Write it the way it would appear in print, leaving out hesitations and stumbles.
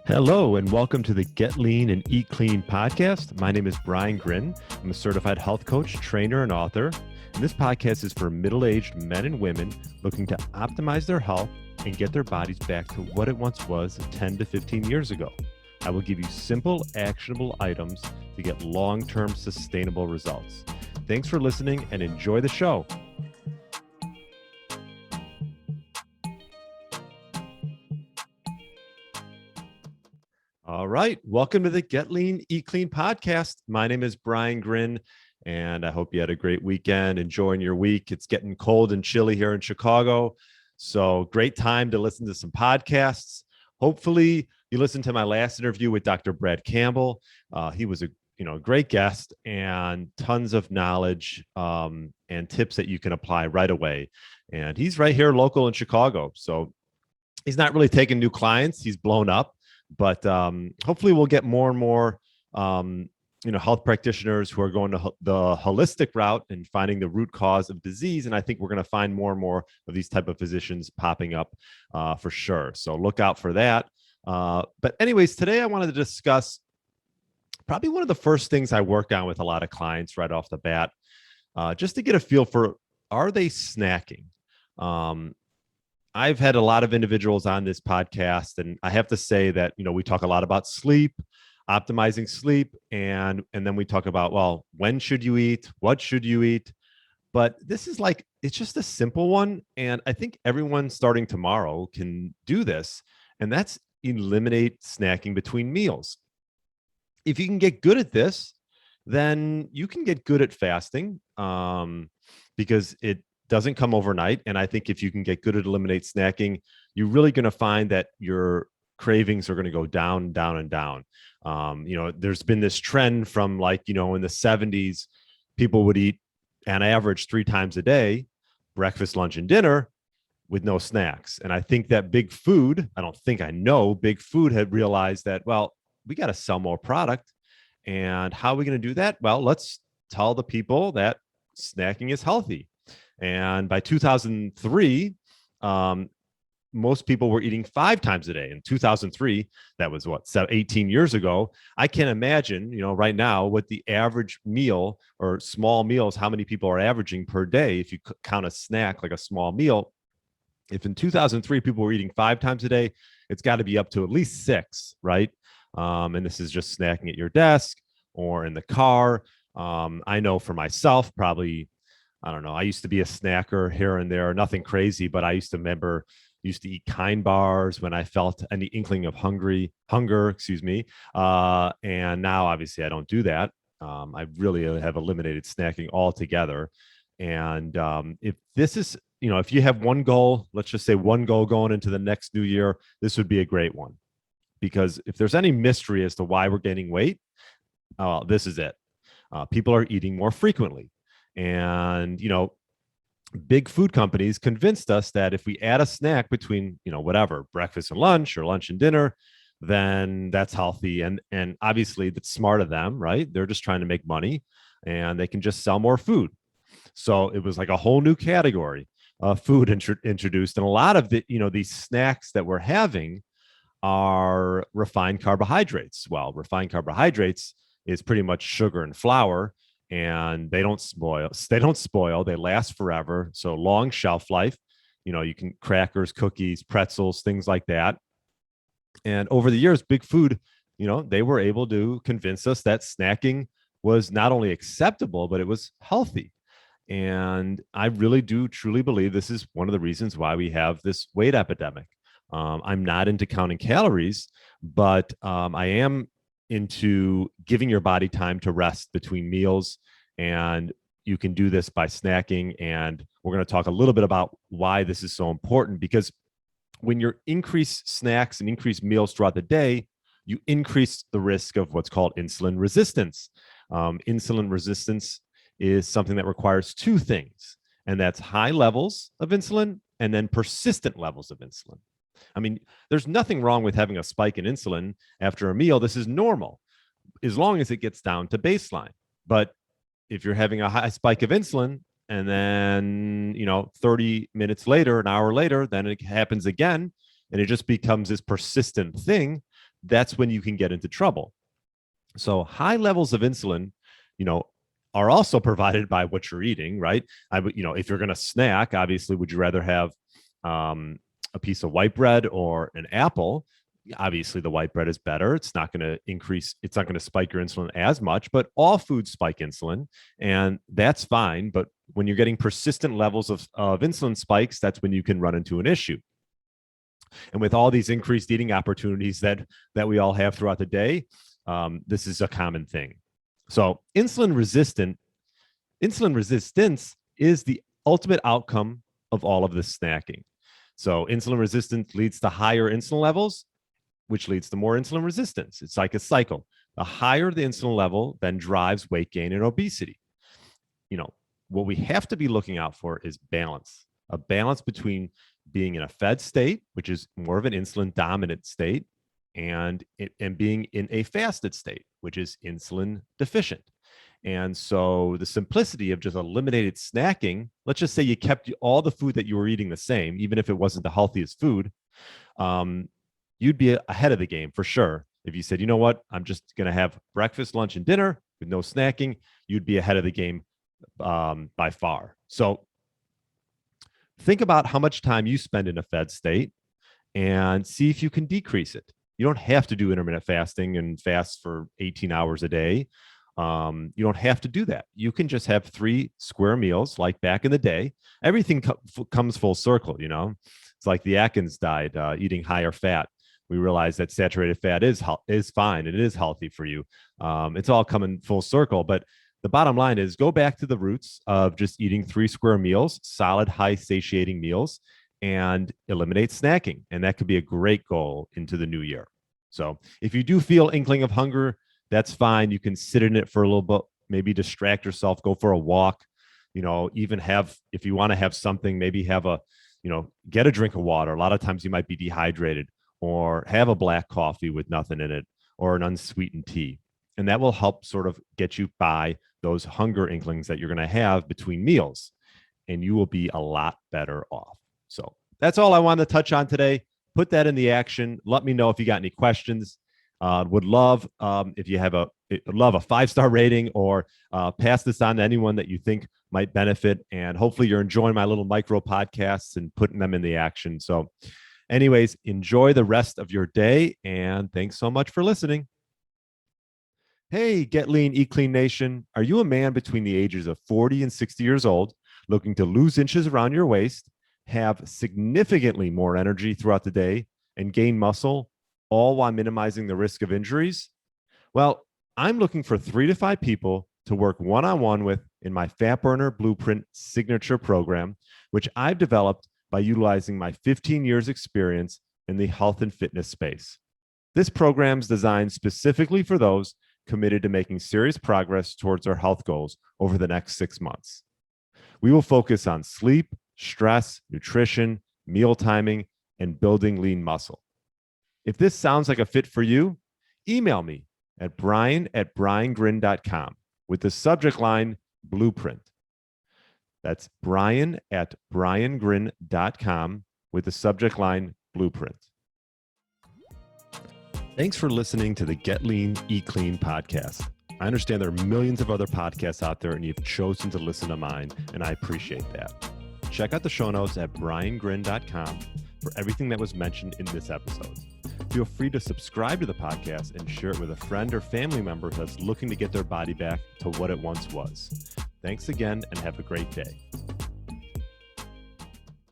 Hello, and welcome to the Get Lean and Eat Clean podcast. My name is Brian Grin. I'm a certified health coach, trainer, and author. And this podcast is for middle-aged men and women looking to optimize their health and get their bodies back to what it once was 10 to 15 years ago. I will give you simple, actionable items to get long-term sustainable results. Thanks for listening and enjoy the show. All right. Welcome to the Get Lean, Eat Clean podcast. My name is Brian Grin, and I hope you had a great weekend, enjoying your week. It's getting cold and chilly here in Chicago, so great time to listen to some podcasts. Hopefully, you listened to my last interview with Dr. Brad Campbell. He was a great guest and tons of knowledge and tips that you can apply right away. And he's right here local in Chicago, so he's not really taking new clients. He's blown up. But hopefully we'll get more and more, health practitioners who are going to the holistic route and finding the root cause of disease. And I think we're going to find more and more of these type of physicians popping up for sure. So look out for that. But anyways, today I wanted to discuss probably one of the first things I work on with a lot of clients right off the bat, just to get a feel for, are they snacking? I've had a lot of individuals on this podcast, and I have to say that, we talk a lot about sleep, optimizing sleep, and then we talk about, well, when should you eat? What should you eat? But this is it's just a simple one. And I think everyone starting tomorrow can do this, and that's eliminate snacking between meals. If you can get good at this, then you can get good at fasting, because it doesn't come overnight. And I think if you can get good at eliminate snacking, you're really going to find that your cravings are going to go down, down, and down. There's been this trend from in the 70s, people would eat on average 3 times a day, breakfast, lunch, and dinner, with no snacks. And I think that Big Food had realized that, well, we got to sell more product. And how are we going to do that? Well, let's tell the people that snacking is healthy. And by 2003, most people were eating 5 times a day. In 2003, that was 18 years ago. I can't imagine, right now, what the average meal or small meals, how many people are averaging per day. If you count a snack like a small meal, if in 2003 people were eating 5 times a day, it's got to be up to at least 6, right? And this is just snacking at your desk or in the car. I know for myself, probably, I don't know. I used to be a snacker here and there, nothing crazy, but I used to eat Kind bars when I felt any inkling of hunger, and now obviously I don't do that. I really have eliminated snacking altogether. And if this is, if you have one goal, let's just say one goal going into the next new year, this would be a great one. Because if there's any mystery as to why we're gaining weight, this is it. People are eating more frequently. And, big food companies convinced us that if we add a snack between, whatever, breakfast and lunch or lunch and dinner, then that's healthy. And obviously that's smart of them, right? They're just trying to make money and they can just sell more food. So it was like a whole new category of food introduced. And a lot of the, these snacks that we're having are refined carbohydrates. Well, refined carbohydrates is pretty much sugar and flour. And they don't spoil. They last forever. So long shelf life. You can crackers, cookies, pretzels, things like that. And over the years, Big Food, they were able to convince us that snacking was not only acceptable, but it was healthy. And I really do truly believe this is one of the reasons why we have this weight epidemic. I'm not into counting calories, but I am into giving your body time to rest between meals. And you can do this by snacking. And we're going to talk a little bit about why this is so important, because when you increase snacks and increase meals throughout the day, you increase the risk of what's called insulin resistance. Insulin resistance is something that requires 2 things, and that's high levels of insulin and then persistent levels of insulin. I mean, there's nothing wrong with having a spike in insulin after a meal. This is normal as long as it gets down to baseline. But if you're having a high spike of insulin and then, 30 minutes later, an hour later, then it happens again, and it just becomes this persistent thing, that's when you can get into trouble. So high levels of insulin, are also provided by what you're eating, right? If you're going to snack, obviously, would you rather have a piece of white bread or an apple? Obviously, the white bread is better. It's not going to increase, it's not going to spike your insulin as much, but all foods spike insulin, and that's fine. But when you're getting persistent levels of insulin spikes, that's when you can run into an issue. And with all these increased eating opportunities that we all have throughout the day, this is a common thing. So insulin resistance is the ultimate outcome of all of this snacking. So insulin resistance leads to higher insulin levels, which leads to more insulin resistance. It's like a cycle. The higher the insulin level then drives weight gain and obesity. What we have to be looking out for is balance, a balance between being in a fed state, which is more of an insulin dominant state, and being in a fasted state, which is insulin deficient. And so the simplicity of just eliminated snacking, let's just say you kept all the food that you were eating the same, even if it wasn't the healthiest food, you'd be ahead of the game for sure. If you said, you know what, I'm just going to have breakfast, lunch, and dinner with no snacking, you'd be ahead of the game by far. So think about how much time you spend in a fed state and see if you can decrease it. You don't have to do intermittent fasting and fast for 18 hours a day. You don't have to do that. You can just have 3 square meals like back in the day. Everything comes full circle, It's like the Atkins diet, eating higher fat. We realize that saturated fat is fine and it is healthy for you. It's all coming full circle. But the bottom line is go back to the roots of just eating 3 square meals, solid, high satiating meals, and eliminate snacking. And that could be a great goal into the new year. So if you do feel inkling of hunger, that's fine. You can sit in it for a little bit, maybe distract yourself, go for a walk, even if you want to have something, maybe have get a drink of water. A lot of times you might be dehydrated, or have a black coffee with nothing in it, or an unsweetened tea. And that will help sort of get you by those hunger inklings that you're going to have between meals, and you will be a lot better off. So that's all I wanted to touch on today. Put that in the action. Let me know if you got any questions. Would love if you have a 5-star rating, or pass this on to anyone that you think might benefit. And hopefully you're enjoying my little micro podcasts and putting them in the action. So anyways, enjoy the rest of your day, and thanks so much for listening. Hey, Get Lean, Eat Clean Nation. Are you a man between the ages of 40 and 60 years old looking to lose inches around your waist, have significantly more energy throughout the day, and gain muscle, all while minimizing the risk of injuries? Well, I'm looking for 3 to 5 people to work one-on-one with in my Fat Burner Blueprint Signature program, which I've developed by utilizing my 15 years experience in the health and fitness space. This program is designed specifically for those committed to making serious progress towards their health goals over the next 6 months. We will focus on sleep, stress, nutrition, meal timing, and building lean muscle. If this sounds like a fit for you, email me at brian@briangrin.com with the subject line Blueprint. That's brian@briangrin.com with the subject line Blueprint. Thanks for listening to the Get Lean, Eat Clean podcast. I understand there are millions of other podcasts out there, and you've chosen to listen to mine, and I appreciate that. Check out the show notes at briangrin.com for everything that was mentioned in this episode. Feel free to subscribe to the podcast and share it with a friend or family member that's looking to get their body back to what it once was. Thanks again, and have a great day.